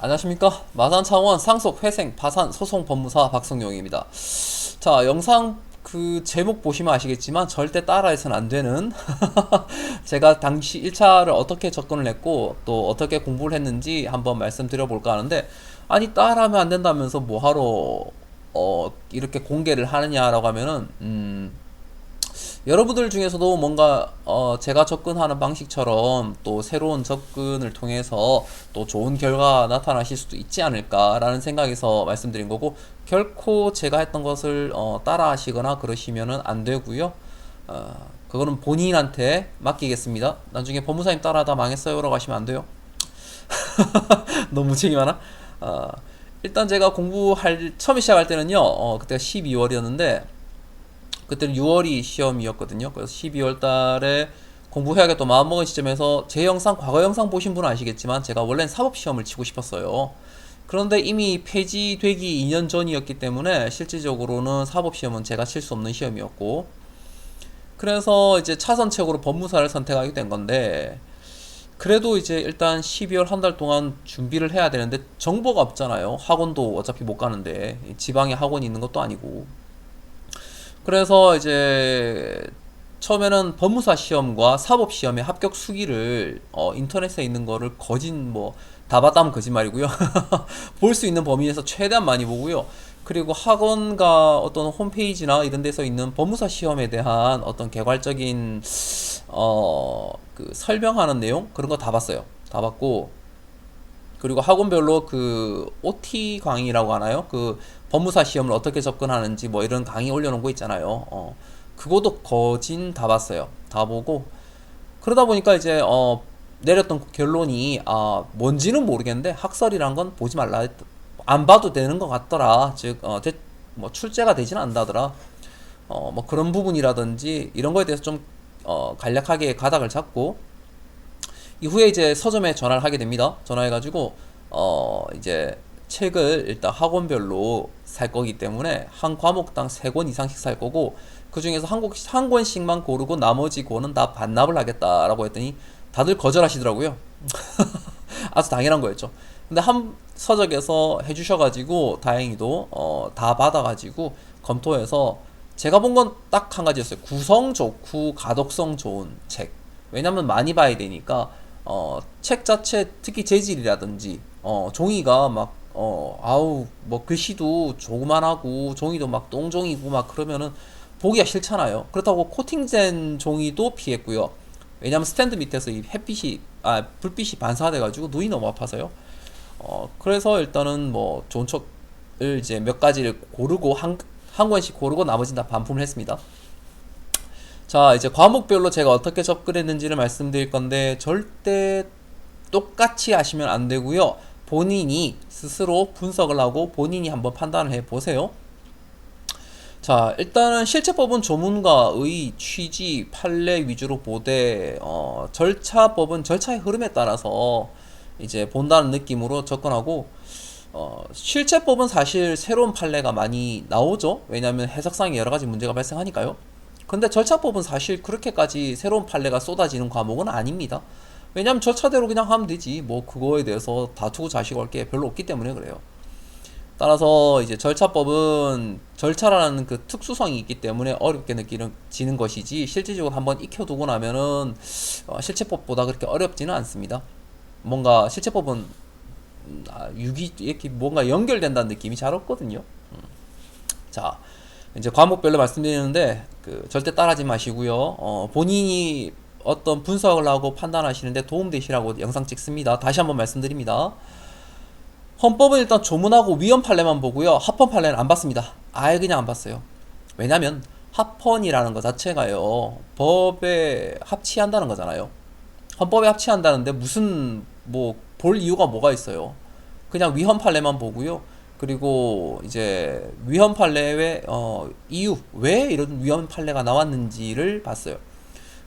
안녕하십니까. 마산창원 상속 회생 파산 소송 법무사 박성용입니다. 자, 영상 그 제목 보시면 아시겠지만 절대 따라해서는 안 되는 제가 당시 1차를 어떻게 접근을 했고 또 어떻게 공부를 했는지 한번 말씀드려 볼까 하는데, 아니 따라하면 안 된다면서 뭐하러 이렇게 공개를 하느냐라고 하면은 여러분들 중에서도 뭔가 제가 접근하는 방식처럼 또 새로운 접근을 통해서 또 좋은 결과가 나타나실 수도 있지 않을까라는 생각에서 말씀드린 거고, 결코 제가 했던 것을 따라 하시거나 그러시면은 안 되고요. 그거는 본인한테 맡기겠습니다. 나중에 법무사님 따라하다 망했어요 라고 하시면 안 돼요. 너무 무책임 하나? 어, 일단 제가 공부할 처음에 시작할 때는요, 그때가 12월이었는데 그때는 6월이 시험이었거든요. 그래서 12월 달에 공부해야겠다 마음먹은 시점에서 제 영상, 과거 영상 보신 분은 아시겠지만 제가 원래는 사법시험을 치고 싶었어요. 그런데 이미 폐지되기 2년 전이었기 때문에 실질적으로는 사법시험은 제가 칠 수 없는 시험이었고, 그래서 이제 차선책으로 법무사를 선택하게 된 건데, 그래도 이제 일단 12월 한 달 동안 준비를 해야 되는데 정보가 없잖아요. 학원도 어차피 못 가는데 지방에 학원이 있는 것도 아니고. 그래서 이제 처음에는 법무사 시험과 사법 시험의 합격 수기를 인터넷에 있는 거를 거진 뭐 다 봤다면 거짓말이고요. 볼 수 있는 범위 에서 최대한 많이 보고요. 그리고 학원과 어떤 홈페이지나 이런 데서 있는 법무사 시험에 대한 어떤 개괄적인 그 설명하는 내용 그런 거 다 봤어요. 다 봤고, 그리고 학원별로 그 OT 강의라고 하나요? 그 법무사 시험을 어떻게 접근하는지 뭐 이런 강의 올려놓은 거 있잖아요. 그것도 거진 다 봤어요. 다 보고 그러다 보니까 이제 내렸던 결론이, 뭔지는 모르겠는데 학설이란 건 보지 말라. 안 봐도 되는 것 같더라. 즉 뭐 출제가 되지는 않다더라. 뭐 그런 부분이라든지 이런 거에 대해서 좀 간략하게 가닥을 잡고, 이후에 이제 서점에 전화를 하게 됩니다. 전화해가지고 이제 책을 일단 학원별로 살 거기 때문에 한 과목당 3권 이상씩 살 거고, 그 중에서 한 권씩만 고르고 나머지 권은 다 반납을 하겠다라고 했더니 다들 거절하시더라고요. 아주 당연한 거였죠. 근데 한 서적에서 해주셔가지고 다행히도 다 받아가지고 검토해서 제가 본 건 딱 한 가지였어요. 구성 좋고 가독성 좋은 책. 왜냐면 많이 봐야 되니까 책 자체 특히 재질이라든지 종이가 막 아우 뭐 글씨도 조그만하고 종이도 막 똥종이고 막 그러면은 보기가 싫잖아요. 그렇다고 코팅된 종이도 피했고요. 왜냐면 스탠드 밑에서 이 햇빛이 불빛이 반사돼 가지고 눈이 너무 아파서요. 그래서 일단은 뭐 좋은 책을 이제 몇 가지를 고르고 한 권씩 고르고 나머지는 다 반품을 했습니다. 자, 이제 과목별로 제가 어떻게 접근했는지를 말씀드릴 건데 절대 똑같이 하시면 안 되고요. 본인이 스스로 분석을 하고 본인이 한번 판단을 해 보세요. 자, 일단은 실체법은 조문과의 취지, 판례 위주로 보되 절차법은 절차의 흐름에 따라서 이제 본다는 느낌으로 접근하고, 실체법은 사실 새로운 판례가 많이 나오죠. 왜냐하면 해석상에 여러 가지 문제가 발생하니까요. 근데 절차법은 사실 그렇게까지 새로운 판례가 쏟아지는 과목은 아닙니다. 왜냐면 절차대로 그냥 하면 되지. 뭐 그거에 대해서 다투고 자시고 할 게 별로 없기 때문에 그래요. 따라서 이제 절차법은 절차라는 그 특수성이 있기 때문에 어렵게 느끼지는 것이지, 실질적으로 한번 익혀두고 나면은 실체법보다 그렇게 어렵지는 않습니다. 뭔가 실체법은 유기 이렇게 뭔가 연결된다는 느낌이 잘 없거든요. 자, 이제 과목별로 말씀드리는데 그 절대 따라하지 마시고요. 본인이 어떤 분석을 하고 판단하시는데 도움되시라고 영상 찍습니다. 다시 한번 말씀드립니다. 헌법은 일단 조문하고 위헌 판례만 보고요. 합헌 판례는 안 봤습니다. 아예 그냥 안 봤어요. 왜냐면 합헌이라는 것 자체가요, 법에 합치한다는 거잖아요. 헌법에 합치한다는데 무슨 뭐 볼 이유가 뭐가 있어요? 그냥 위헌 판례만 보고요. 그리고 이제 위헌 판례의 이유, 왜 이런 위헌 판례가 나왔는지를 봤어요.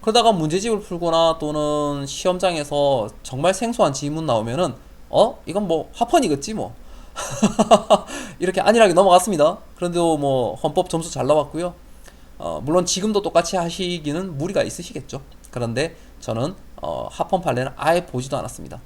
그러다가 문제집을 풀거나 또는 시험장에서 정말 생소한 지문 나오면은 이건 뭐 합헌이겠지 뭐 이렇게 안일하게 넘어갔습니다. 그런데도 뭐 헌법 점수 잘 나왔고요. 물론 지금도 똑같이 하시기는 무리가 있으시겠죠. 그런데 저는 합헌 판례는 아예 보지도 않았습니다.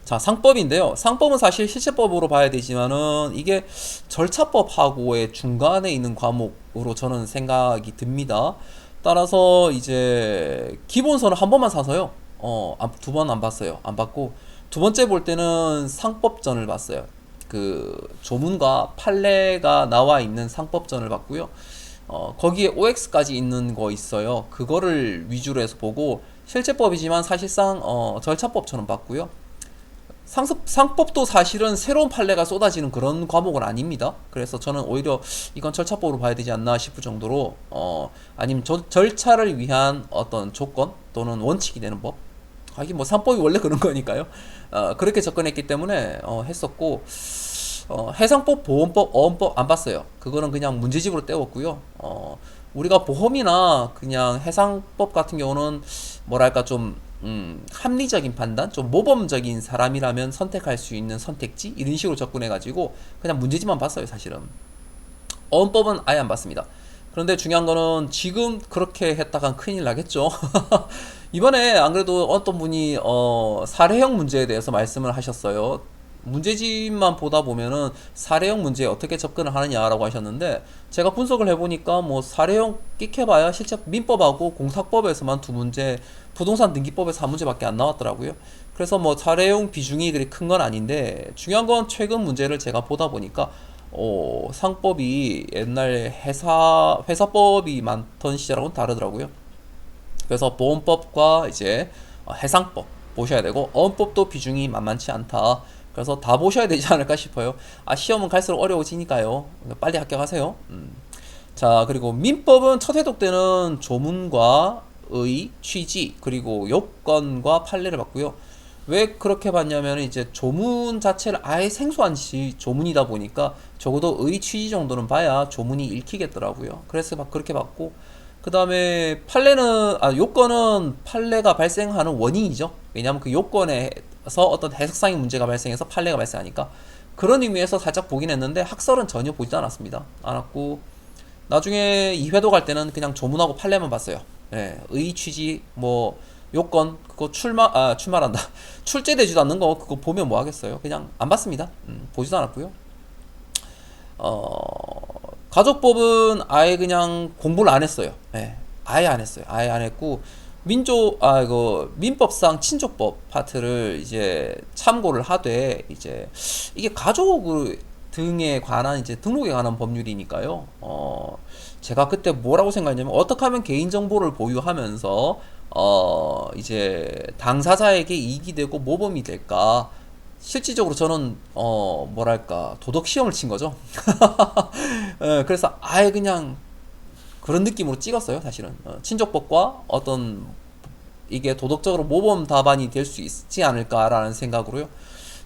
자, 상법인데요. 상법은 사실 실체법으로 봐야 되지만은 이게 절차법하고의 중간에 있는 과목으로 저는 생각이 듭니다. 따라서 이제 기본서는 한 번만 사서요. 두 번 안 봤어요. 안 봤고 두 번째 볼 때는 상법전을 봤어요. 그 조문과 판례가 나와 있는 상법전을 봤고요. 거기에 OX까지 있는 거 있어요. 그거를 위주로 해서 보고 실제법이지만 사실상 절차법처럼 봤고요. 상법도 사실은 새로운 판례가 쏟아지는 그런 과목은 아닙니다. 그래서 저는 오히려 이건 절차법으로 봐야 되지 않나 싶을 정도로 아니면 절차를 위한 어떤 조건 또는 원칙이 되는 법. 하긴 뭐 상법이 원래 그런 거니까요. 그렇게 접근했기 때문에 했었고 해상법, 보험법, 어원법 안 봤어요. 그거는 그냥 문제집으로 때웠고요. 우리가 보험이나 그냥 해상법 같은 경우는 뭐랄까 좀 합리적인 판단, 좀 모범적인 사람이라면 선택할 수 있는 선택지 이런 식으로 접근해가지고 그냥 문제집만 봤어요, 사실은. 어원법은 아예 안 봤습니다. 그런데 중요한 거는 지금 그렇게 했다간 큰일 나겠죠. 이번에 안 그래도 어떤 분이 사례형 문제에 대해서 말씀을 하셨어요. 문제집만 보다 보면은 사례형 문제에 어떻게 접근을 하느냐라고 하셨는데 제가 분석을 해보니까 뭐 사례형 끽해봐야 실제 민법하고 공사법에서만 두 문제, 부동산 등기법에서 한 문제밖에 안 나왔더라고요. 그래서 뭐 사례형 비중이 그리 큰 건 아닌데 중요한 건 최근 문제를 제가 보다 보니까 상법이 옛날 회사법이 많던 시절하고는 다르더라고요. 그래서 보험법과 이제 해상법 보셔야 되고 어원법도 비중이 만만치 않다. 그래서 다 보셔야 되지 않을까 싶어요. 시험은 갈수록 어려워지니까요. 빨리 합격하세요. 자, 그리고 민법은 첫 회독 때는 조문과 의, 취지, 그리고 요건과 판례를 봤고요. 왜 그렇게 봤냐면 이제 조문 자체를 아예 생소한 조문이다 보니까 적어도 의, 취지 정도는 봐야 조문이 읽히겠더라고요. 그래서 막 그렇게 봤고 그 다음에 요건은 판례가 발생하는 원인이죠. 왜냐하면 그 요건에서 어떤 해석상의 문제가 발생해서 판례가 발생하니까 그런 의미에서 살짝 보긴 했는데 학설은 전혀 보지도 않았습니다. 않았고 나중에 2회도 갈 때는 그냥 조문하고 판례만 봤어요. 예, 의, 취지, 뭐 요건 그거 출마란다. 출제되지도 않는 거 그거 보면 뭐 하겠어요. 그냥 안 봤습니다. 보지도 않았고요. 가족법은 아예 그냥 공부를 안 했어요. 예, 아예 안 했어요. 아예 안 했고 이거 민법상 친족법 파트를 이제 참고를 하되 이제 이게 가족 등에 관한 이제 등록에 관한 법률이니까요. 제가 그때 뭐라고 생각했냐면 어떻게 하면 개인정보를 보유하면서 이제 당사자에게 이익이 되고 모범이 될까? 실질적으로 저는 뭐랄까 도덕 시험을 친 거죠. 그래서 아예 그냥 그런 느낌으로 찍었어요, 사실은. 친족법과 어떤 이게 도덕적으로 모범 답안이 될 수 있지 않을까라는 생각으로요.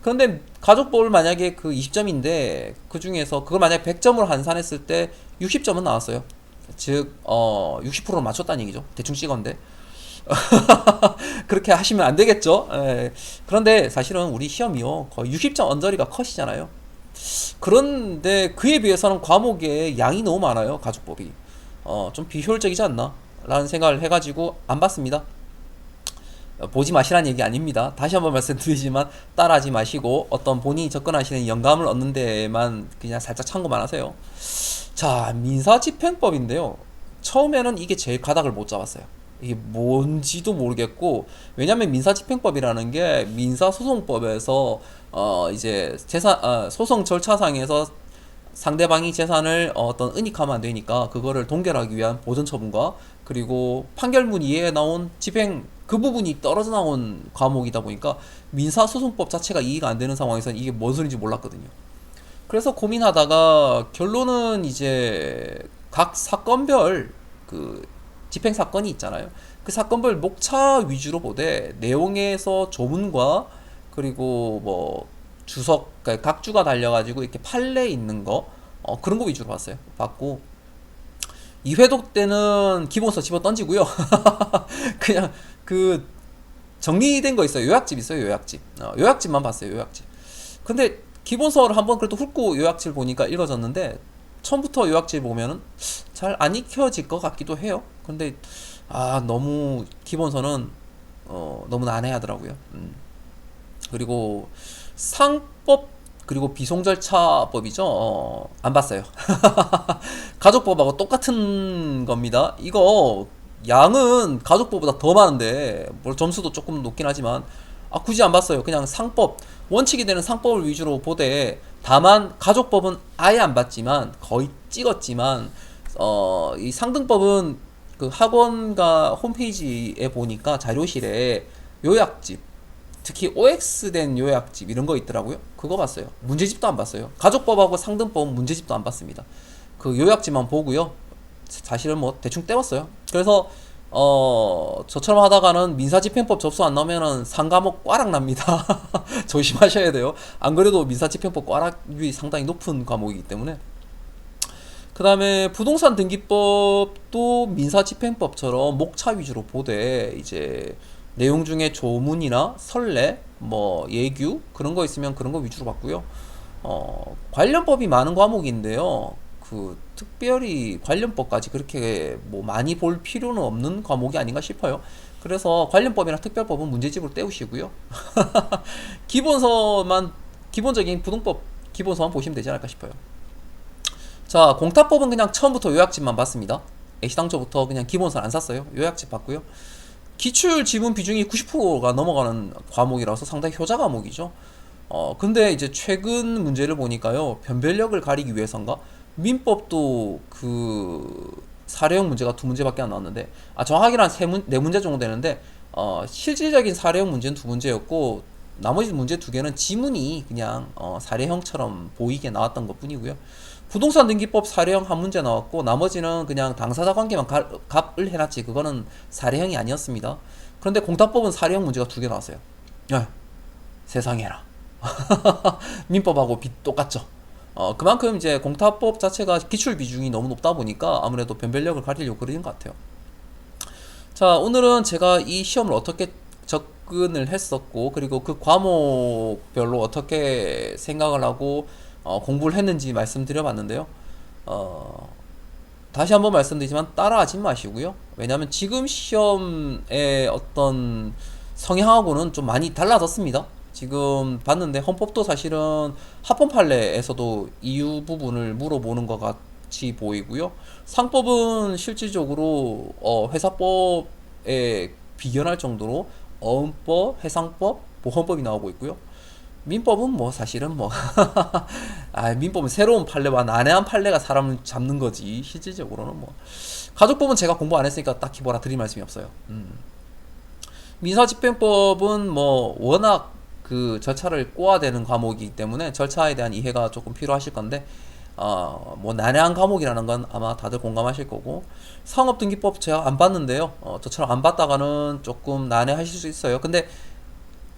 그런데 가족법을 만약에 그 20점인데 그 중에서 그걸 만약에 100점으로 환산했을 때 60점은 나왔어요. 즉 60%를 맞췄다는 얘기죠. 대충 찍었는데. 그렇게 하시면 안 되겠죠. 그런데 사실은 우리 시험이요 거의 60점 언저리가 컷이잖아요. 그런데 그에 비해서는 과목의 양이 너무 많아요. 가족법이 좀 비효율적이지 않나 라는 생각을 해가지고 안 봤습니다. 보지 마시라는 얘기 아닙니다. 다시 한번 말씀드리지만 따라하지 마시고 어떤 본인이 접근하시는 영감을 얻는 데에만 그냥 살짝 참고만 하세요. 자, 민사집행법인데요. 처음에는 이게 제일 가닥을 못 잡았어요. 이게 뭔지도 모르겠고, 왜냐면 민사집행법이라는 게 민사소송법에서 이제 소송 절차상에서 상대방이 재산을 어떤 은닉하면 안 되니까 그거를 동결하기 위한 보전 처분과 그리고 판결문 이외에 나온 집행 그 부분이 떨어져 나온 과목이다 보니까 민사소송법 자체가 이해가 안 되는 상황에서는 이게 뭔 소리인지 몰랐거든요. 그래서 고민하다가 결론은 이제 각 사건별 그 집행 사건이 있잖아요. 그 사건별 목차 위주로 보되 내용에서 조문과 그리고 뭐 주석, 그러니까 각주가 달려가지고 이렇게 판례 있는 거 그런 거 위주로 봤어요. 봤고 2회독 때는 기본서 집어 던지고요. 그냥 그 정리된 거 있어요. 요약집 있어요. 요약집. 요약집만 봤어요. 요약집. 근데 기본서를 한번 그래도 훑고 요약집을 보니까 읽어졌는데 처음부터 요약집 보면은 잘 안 익혀질 것 같기도 해요. 근데 너무 기본서는 너무 난해하더라고요. 그리고 상법 그리고 비송절차법이죠. 안 봤어요. 가족법하고 똑같은 겁니다. 이거 양은 가족법보다 더 많은데 뭐 점수도 조금 높긴 하지만 굳이 안 봤어요. 그냥 상법 원칙이 되는 상법을 위주로 보되 다만 가족법은 아예 안 봤지만 거의 찍었지만 이 상등법은 그 학원가 홈페이지에 보니까 자료실에 요약집 특히 OX 된 요약집 이런 거 있더라고요. 그거 봤어요. 문제집도 안 봤어요. 가족법하고 상등법은 문제집도 안 봤습니다. 그 요약집만 보고요. 사실은 뭐 대충 때웠어요. 그래서 저처럼 하다가는 민사집행법 접수 안 나오면은 상과목 꽈락 납니다. 조심하셔야 돼요. 안 그래도 민사집행법 꽈락률이 상당히 높은 과목이기 때문에. 그 다음에 부동산 등기법도 민사집행법처럼 목차 위주로 보되 이제 내용 중에 조문이나 선례, 뭐 예규 그런 거 있으면 그런 거 위주로 봤고요. 관련법이 많은 과목인데요. 그 특별히 관련법까지 그렇게 뭐 많이 볼 필요는 없는 과목이 아닌가 싶어요. 그래서 관련법이나 특별법은 문제집으로 때우시고요. 기본서만 기본적인 부동법 기본서만 보시면 되지 않을까 싶어요. 자, 공타법은 그냥 처음부터 요약집만 봤습니다. 애시당초부터 그냥 기본서는 안 샀어요. 요약집 봤고요. 기출 지문 비중이 90%가 넘어가는 과목이라서 상당히 효자 과목이죠. 근데 이제 최근 문제를 보니까요. 변별력을 가리기 위해서인가? 민법도 그 사례형 문제가 두 문제밖에 안 나왔는데, 정확히는 네 문제 정도 되는데, 실질적인 사례형 문제는 두 문제였고, 나머지 문제 두 개는 지문이 그냥 사례형처럼 보이게 나왔던 것 뿐이고요. 부동산 등기법 사례형 한 문제 나왔고 나머지는 그냥 당사자 관계만 갑을 해놨지 그거는 사례형이 아니었습니다. 그런데 공탁법은 사례형 문제가 두 개 나왔어요. 야, 세상에나. 민법하고 똑같죠. 그만큼 이제 공탁법 자체가 기출 비중이 너무 높다 보니까 아무래도 변별력을 가리려고 그러는 것 같아요. 자, 오늘은 제가 이 시험을 어떻게 접근을 했었고 그리고 그 과목별로 어떻게 생각을 하고 공부를 했는지 말씀드려봤는데요. 어, 다시 한번 말씀드리지만 따라하지 마시고요. 왜냐하면 지금 시험의 어떤 성향하고는 좀 많이 달라졌습니다. 지금 봤는데 헌법도 사실은 합헌 판례에서도 이유 부분을 물어보는 것 같이 보이고요. 상법은 실질적으로 회사법에 비견할 정도로 어음법, 해상법, 보험법이 나오고 있고요. 민법은 뭐 사실은 뭐 민법은 새로운 판례와 난해한 판례가 사람을 잡는 거지 실질적으로는 뭐 가족법은 제가 공부 안 했으니까 딱히 뭐라 드릴 말씀이 없어요. 민사집행법은 뭐 워낙 그 절차를 꼬아대는 과목이기 때문에 절차에 대한 이해가 조금 필요하실 건데 뭐 난해한 과목이라는 건 아마 다들 공감하실 거고 상업등기법 제가 안 봤는데요. 저처럼 안 봤다가는 조금 난해하실 수 있어요. 근데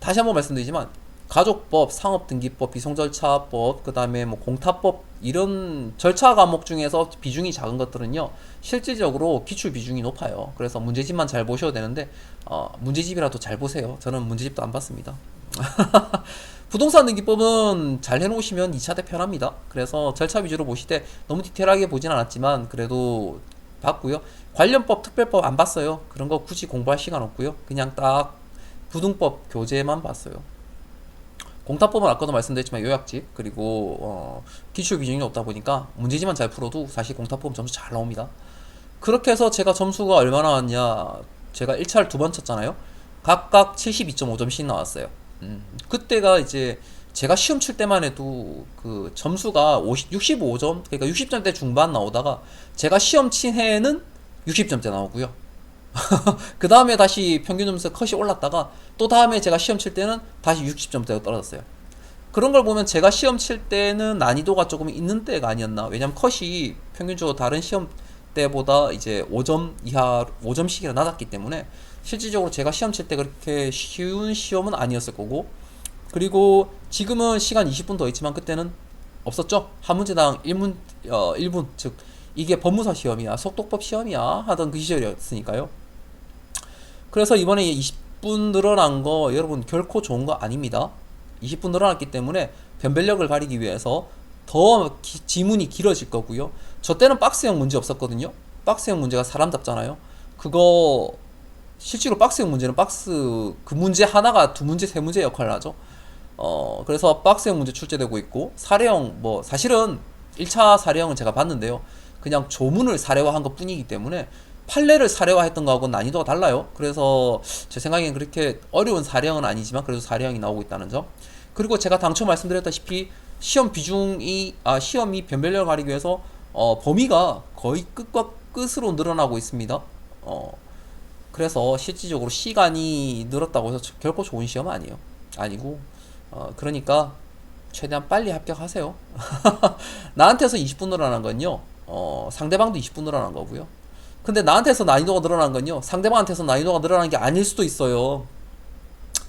다시 한번 말씀드리지만 가족법, 상업등기법, 비송절차법, 그 다음에 뭐 공타법 이런 절차 과목 중에서 비중이 작은 것들은요 실질적으로 기출 비중이 높아요. 그래서 문제집만 잘 보셔도 되는데 문제집이라도 잘 보세요. 저는 문제집도 안 봤습니다. 부동산 등기법은 잘 해놓으시면 2차 대 편합니다. 그래서 절차 위주로 보시되 너무 디테일하게 보진 않았지만 그래도 봤고요. 관련법, 특별법 안 봤어요. 그런 거 굳이 공부할 시간 없고요. 그냥 딱 부등법 교재만 봤어요. 공타법은 아까도 말씀드렸지만 요약집 그리고 기출 비중이 높다 보니까 문제지만 잘 풀어도 사실 공타법은 점수 잘 나옵니다. 그렇게 해서 제가 점수가 얼마나 나왔냐 제가 1차를 두 번 쳤잖아요. 각각 72.5점씩 나왔어요. 그때가 이제 제가 시험 칠 때만 해도 그 점수가 65점 그러니까 60점대 중반 나오다가 제가 시험 친 해에는 60점대 나오고요. 그 다음에 다시 평균 점수 컷이 올랐다가 또 다음에 제가 시험 칠 때는 다시 60점대가 떨어졌어요. 그런 걸 보면 제가 시험 칠 때는 난이도가 조금 있는 때가 아니었나. 왜냐면 컷이 평균적으로 다른 시험 때보다 이제 5점 이하 5점씩이나 낮았기 때문에 실질적으로 제가 시험 칠 때 그렇게 쉬운 시험은 아니었을 거고 그리고 지금은 시간 20분 더 있지만 그때는 없었죠. 한 문제당 1분 즉 이게 법무사 시험이야 속독법 시험이야 하던 그 시절이었으니까요. 그래서 이번에 20분 늘어난 거 여러분 결코 좋은 거 아닙니다. 20분 늘어났기 때문에 변별력을 가리기 위해서 더 지문이 길어질 거고요. 저 때는 박스형 문제 없었거든요. 박스형 문제가 사람 잡잖아요. 그거 실제로 박스형 문제는 박스 그 문제 하나가 두 문제 세 문제 역할을 하죠. 그래서 박스형 문제 출제되고 있고, 사례형, 뭐, 사실은 1차 사례형은 제가 봤는데요. 그냥 조문을 사례화한 것 뿐이기 때문에 판례를 사례화했던 거하고 난이도가 달라요. 그래서 제 생각엔 그렇게 어려운 사례형은 아니지만 그래도 사례형이 나오고 있다는 점. 그리고 제가 당초 말씀드렸다시피 시험이 변별력을 가리기 위해서 범위가 거의 끝과 끝으로 늘어나고 있습니다. 그래서 실질적으로 시간이 늘었다고 해서 결코 좋은 시험은 아니에요. 아니고, 그러니까 최대한 빨리 합격하세요. 나한테서 20분 늘어난 건요, 상대방도 20분 늘어난 거고요. 근데 나한테서 난이도가 늘어난 건요, 상대방한테서 난이도가 늘어난 게 아닐 수도 있어요.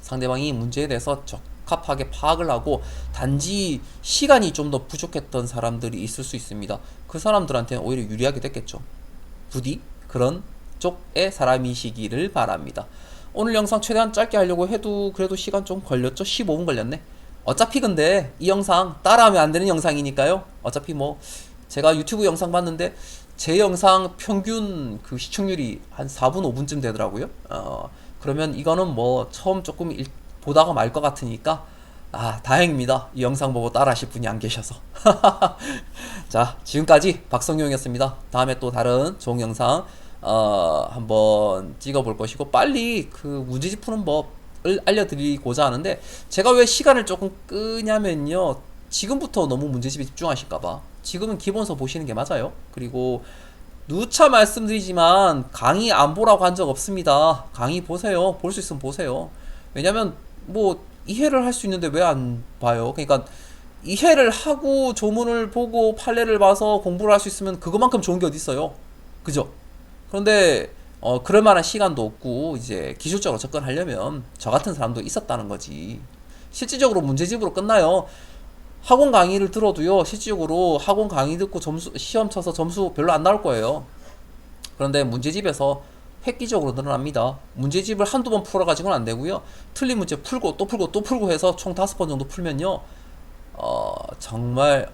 상대방이 문제에 대해서 적합하게 파악을 하고 단지 시간이 좀 더 부족했던 사람들이 있을 수 있습니다. 그 사람들한테는 오히려 유리하게 됐겠죠. 부디 그런 쪽의 사람이시기를 바랍니다. 오늘 영상 최대한 짧게 하려고 해도 그래도 시간 좀 걸렸죠? 15분 걸렸네. 어차피 근데 이 영상 따라하면 안 되는 영상이니까요. 어차피 뭐 제가 유튜브 영상 봤는데 제 영상 평균 그 시청률이 한 4분 5분쯤 되더라고요. 그러면 이거는 뭐 처음 조금 보다가 말 것 같으니까 다행입니다. 이 영상 보고 따라 하실 분이 안 계셔서. 자, 지금까지 박성용이었습니다. 다음에 또 다른 좋은 영상 한번 찍어볼 것이고, 빨리 그 문제집 푸는 법을 알려드리고자 하는데, 제가 왜 시간을 조금 끄냐면요, 지금부터 너무 문제집에 집중하실까봐. 지금은 기본서 보시는 게 맞아요. 그리고 누차 말씀드리지만 강의 안 보라고 한 적 없습니다. 강의 보세요. 볼 수 있으면 보세요. 왜냐면 뭐 이해를 할 수 있는데 왜 안 봐요? 그러니까 이해를 하고 조문을 보고 판례를 봐서 공부를 할 수 있으면 그거만큼 좋은 게 어디 있어요? 그죠? 그런데 그럴 만한 시간도 없고 이제 기술적으로 접근하려면 저 같은 사람도 있었다는 거지. 실질적으로 문제집으로 끝나요. 학원 강의를 들어도요, 실질적으로 학원 강의 듣고 시험 쳐서 점수 별로 안 나올 거예요. 그런데 문제집에서 획기적으로 늘어납니다. 문제집을 한두 번 풀어가지고는 안 되고요. 틀린 문제 풀고 또 풀고 또 풀고 해서 총 5번 정도 풀면요, 정말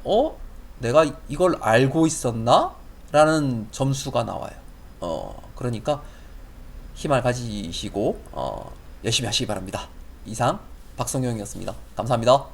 내가 이걸 알고 있었나? 라는 점수가 나와요. 그러니까 힘을 가지시고 열심히 하시기 바랍니다. 이상 박성용이었습니다. 감사합니다.